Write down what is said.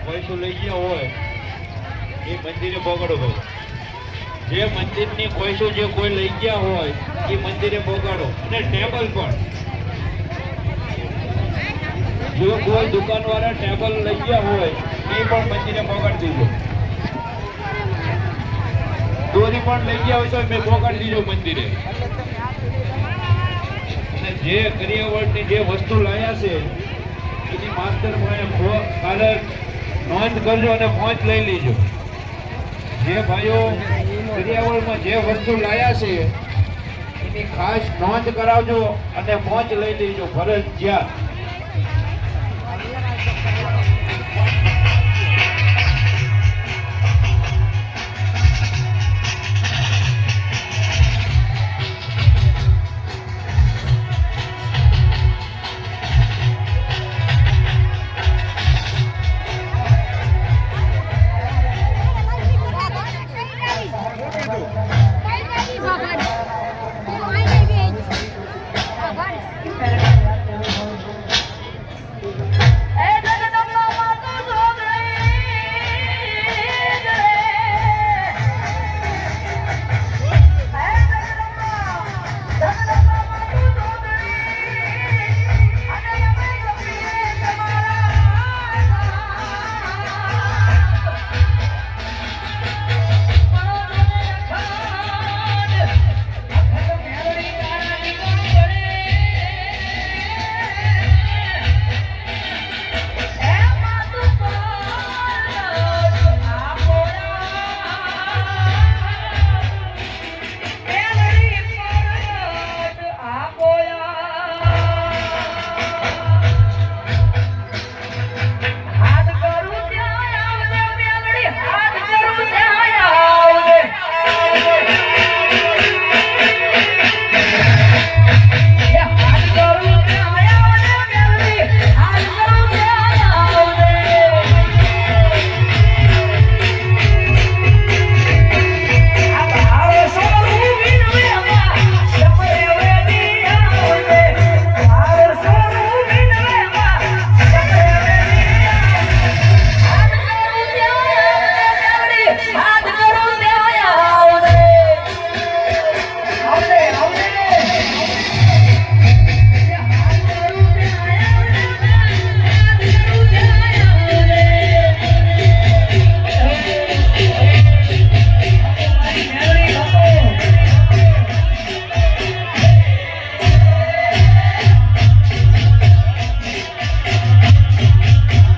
પૈસો લઈ ગયા હોય એ મંદિરે પકડો ભાઈ. જે મંદિરની પૈસો જે કોઈ લઈ ગયા હોય એ મંદિરે પકડો. અને ટેબલ પણ જો કોઈ દુકાનવાળા ટેબલ લઈ ગયા હોય એ પણ મંદિરે પકડી દીધો. દોરી પણ લઈ ગયા હોય તો મેં પકડી દીધો મંદિરે. અને જે કરિયાવળની જે વસ્તુ લાયા છે એની માસ્ટર કાલે નોંધ કરજો અને પહોંચ લઈ લીજો. જે ભાઈઓ કરિયાવળમાં જે વસ્તુ લાયા છે એની ખાસ નોંધ કરાવજો અને પહોંચ લઈ લેજો ફરજિયાત.